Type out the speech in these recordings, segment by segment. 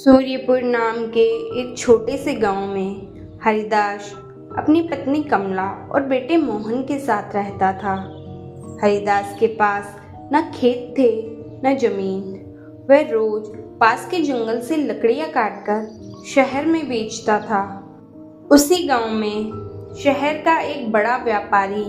सूर्यपुर नाम के एक छोटे से गांव में हरिदास अपनी पत्नी कमला और बेटे मोहन के साथ रहता था। हरिदास के पास न खेत थे न जमीन। वह रोज पास के जंगल से लकड़ियां काटकर शहर में बेचता था। उसी गांव में शहर का एक बड़ा व्यापारी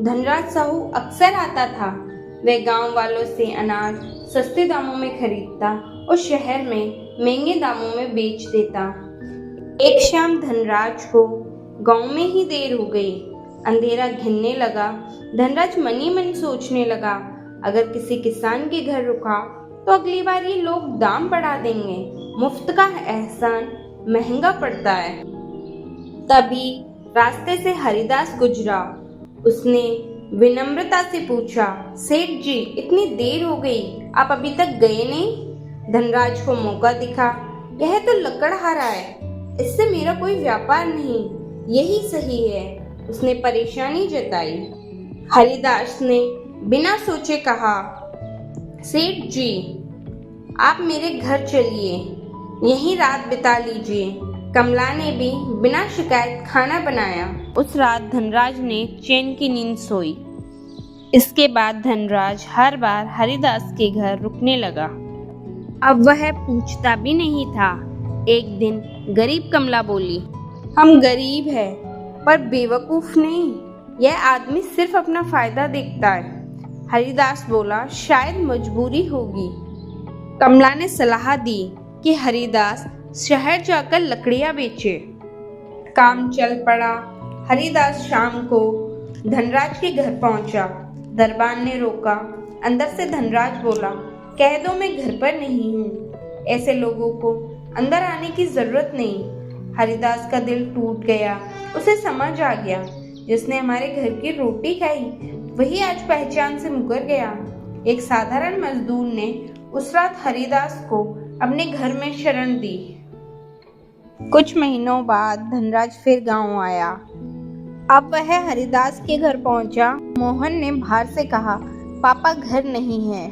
धनराज साहू अक्सर आता था। वह गांव वालों से अनाज सस्ते दामों में खरीदता और शहर में महंगे दामों में बेच देता। एक शाम धनराज को गांव में ही देर हो गई। अंधेरा घिरने लगा। धनराज मन ही मन सोचने लगा, अगर किसी किसान के घर रुका तो अगली बार ये लोग दाम बढ़ा देंगे। मुफ्त का एहसान महंगा पड़ता है। तभी रास्ते से हरिदास गुजरा। उसने विनम्रता से पूछा, सेठ जी, इतनी देर हो गई, आप अभी तक गए नहीं? धनराज को मौका दिखा, यह तो लकड़हारा है, इससे मेरा कोई व्यापार नहीं, यही सही है। उसने परेशानी जताई। हरिदास ने बिना सोचे कहा, सेठ जी, आप मेरे घर चलिए, यहीं रात बिता लीजिए। कमला ने भी बिना शिकायत खाना बनाया। उस रात धनराज ने चैन की नींद सोई। इसके बाद धनराज हर बार हरिदास के घर रुकने लगा। अब वह पूछता भी नहीं था। एक दिन गरीब कमला बोली, हम गरीब हैं पर बेवकूफ नहीं। यह आदमी सिर्फ अपना फायदा देखता है। हरिदास बोला, शायद मजबूरी होगी। कमला ने सलाह दी कि हरिदास शहर जाकर लकड़ियां बेचे। काम चल पड़ा। हरिदास शाम को धनराज के घर पहुंचा। दरबान ने रोका। अंदर से धनराज बोला, कह दो मैं घर पर नहीं हूँ। ऐसे लोगों को अंदर आने की जरूरत नहीं। हरिदास का दिल टूट गया। उसे समझ आ गया, जिसने हमारे घर की रोटी खाई वही आज पहचान से मुकर गया। एक साधारण मजदूर ने उस रात हरिदास को अपने घर में शरण दी। कुछ महीनों बाद धनराज फिर गांव आया। अब वह हरिदास के घर पहुंचा। मोहन ने बाहर से कहा, पापा घर नहीं है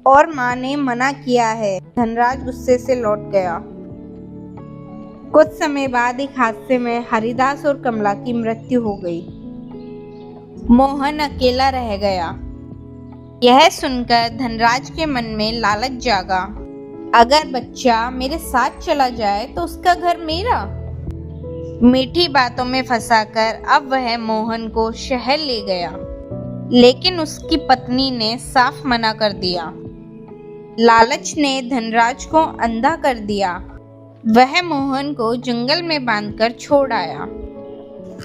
और माँ ने मना किया है। धनराज गुस्से से लौट गया। कुछ समय बाद एक हादसे में हरिदास और कमला की मृत्यु हो गई। मोहन अकेला रह गया। यह सुनकर धनराज के मन में लालच जागा। अगर बच्चा मेरे साथ चला जाए तो उसका घर मेरा। मीठी बातों में फंसाकर अब वह मोहन को शहर ले गया, लेकिन उसकी पत्नी ने साफ मना कर दिया। लालच ने धनराज को अंधा कर दिया। वह मोहन को जंगल में बांधकर छोड़ आया।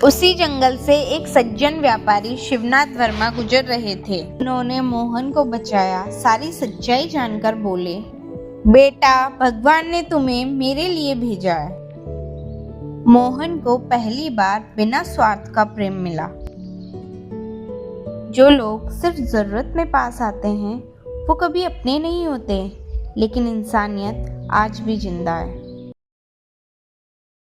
उसी जंगल से एक सज्जन व्यापारी शिवनाथ वर्मा गुजर रहे थे। उन्होंने मोहन को बचाया। सारी सच्चाई जानकर बोले, बेटा, भगवान ने तुम्हें मेरे लिए भेजा है। मोहन को पहली बार बिना स्वार्थ का प्रेम मिला। जो लोग सिर्फ जरूरत में पास आते हैं वो कभी अपने नहीं होते, लेकिन इंसानियत आज भी जिंदा है।